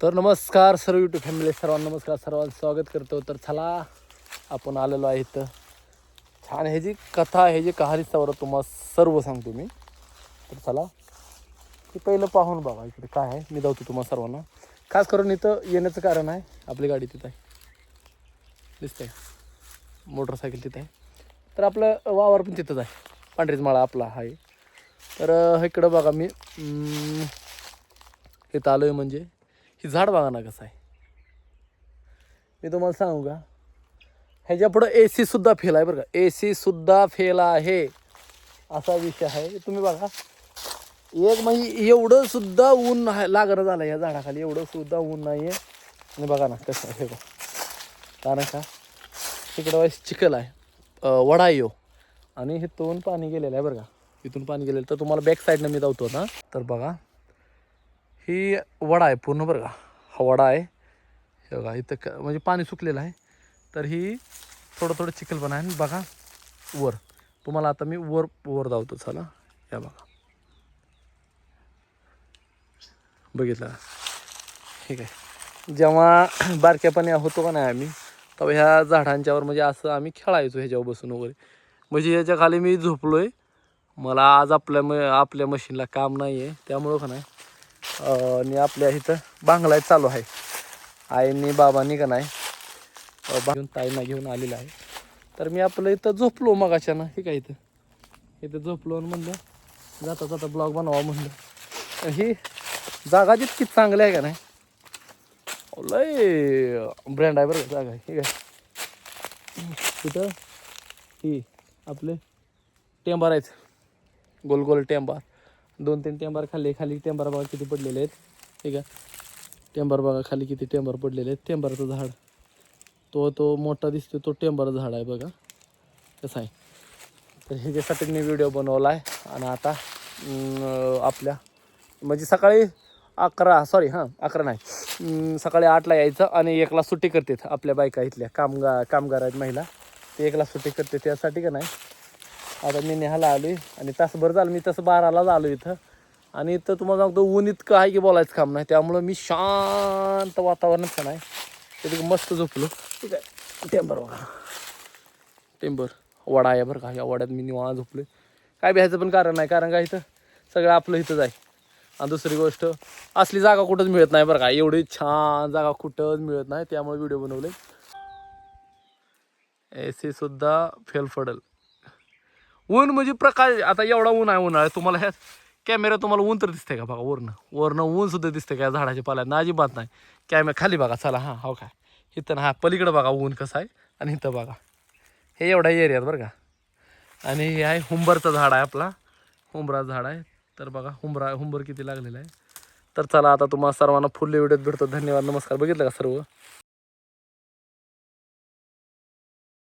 तर नमस्कार सर्व यूट्यूब फॅमिली, सर्वांना नमस्कार, सर्वांचं स्वागत करतो. तर चला आपण आलेलो आहे इथं. छान ह्याची कथा, ह्याची कहाणी तुम्हाला सर्व सांगतो मी. तर चला ते पहिलं पाहून बघा इकडे काय आहे. मी जाऊतो तुम्हाला सर्वांना. खास करून इथं येण्याचं कारण आहे, आपली गाडी तिथं आहे, दिसतंय मोटरसायकल तिथं आहे. तर आपलं वावर पण तिथंच आहे, पांढरीच माळा आपला आहे. तर इकडं बघा मी इथं आलो आहे. म्हणजे ही झाड बघा ना कसं आहे. मी तुम्हाला सांगू का, ह्याच्या पुढं AC सुद्धा फेल आहे बरं का. AC सुद्धा फेल आहे, असा विषय आहे. तुम्ही बघा, एक म्हणजे एवढं सुद्धा ऊन लागणं झालं या झाडाखाली, एवढं सुद्धा ऊन नाही आहे. आणि बघा ना कसं आहे बघा, कारण का तिकडं चिखल आहे, वडा येऊ, आणि इथून पाणी गेलेलं आहे बरं का. इथून पाणी गेलेलं. तर तुम्हाला बॅक साईडनं मी धावतो ना. तर बघा ही वडा आहे पूर्ण बरं का. हा वडा आहे हे बघा. इथं म्हणजे पाणी सुकलेलं आहे. तर ही थोडं थोडं चिखल पण आहे. बघा वर, तुम्हाला आता मी वर धावतो. चला या बघा, बघितलं ठीक आहे. जेव्हा बारक्यापणी होतो का नाही आम्ही, तेव्हा ह्या झाडांच्यावर म्हणजे असं आम्ही खेळायचो ह्याच्यावर बसून वगैरे. म्हणजे ह्याच्या खाली मी झोपलो आहे. मला आज आपल्या मशीनला काम नाही आहे, त्यामुळं का नाही आणि आपल्या इथं बांगलाय चालू आहे. आईनी बाबांनी का नाही घेऊन ताईंना घेऊन आलेलं आहे. तर मी आपलं इथं झोपलो मग अचानक, ठीक आहे. इथं झोपलो आणि म्हणलं जाता जाता ब्लॉग बनवा म्हणलं. ही जागा जितकी चांगली आहे का नाही, लय ब्रँड आहे बरं का जागा, ठीक आहे. तिथं ही आपले टेंबार आहेत, गोल गोल टेंबार. 2-3 टेंबार खाली टेंबार बघा किती पडलेले आहेत, ठीक आहे. टेंबार बघा खाली किती टेंबार पडलेले आहेत. टेंबारचं झाड तो मोठा दिसतो, तो टेंबार झाड आहे बघा कसं आहे. तर ह्याच्यासाठी मी व्हिडिओ बनवला आहे. आणि आता आपल्या म्हणजे सकाळी 11 नाही, सकाळी 8ला यायचं आणि 1ला सुट्टी करतात आपल्या बायका, इथल्या कामगार आहेत महिला, ते 1ला सुट्टी करते. त्यासाठी का नाही आता मी नेहाला आलो आहे. आणि तासभर झालं, मी तसं 12लाच आलो इथं. आणि इथं तुम्हाला सांगतो ऊन इतकं आहे की बोलायचं काम नाही. त्यामुळं मी शांत वातावरणात का नाही तिथे मस्त झोपलो, ठीक आहे. टेंबर बघा, टेंबर वडा आहे बरं का. या वड्यात मी निवांत झोपलो. काय भ्यायचं पण कारण नाही, कारण का इथं सगळं आपलं इथंच आहे. आणि दुसरी गोष्ट, असली जागा कुठंच मिळत नाही बरं का. एवढी छान जागा कुठंच मिळत नाही, त्यामुळे व्हिडिओ बनवले. AC सुद्धा फेल पडेल. ऊन म्हणजे प्रकाश, आता एवढा ऊन आहे उन्हाळ्यात. तुम्हाला ह्या कॅमेरा तुम्हाला ऊन तर दिसते का बघा. वरनं ऊन सुद्धा दिसते का झाडाच्या पाल्यात ना, अजिबात नाही. कॅमेरा खाली बघा, चला हां हो काय इथं ना, हा पलीकडं बघा ऊन कसं आहे. आणि इथं बघा हे एवढ्या एरियात बरं का. आणि हे आहे हुंबरचं झाड आहे, आपला हुंबरा झाड आहे. तर बघा हुंबर किती लागलेलं आहे. तर चला आता तुम्हाला सर्वांना फुल व्हिडिओत भेटतो. धन्यवाद, नमस्कार. बघितलं का सर्व.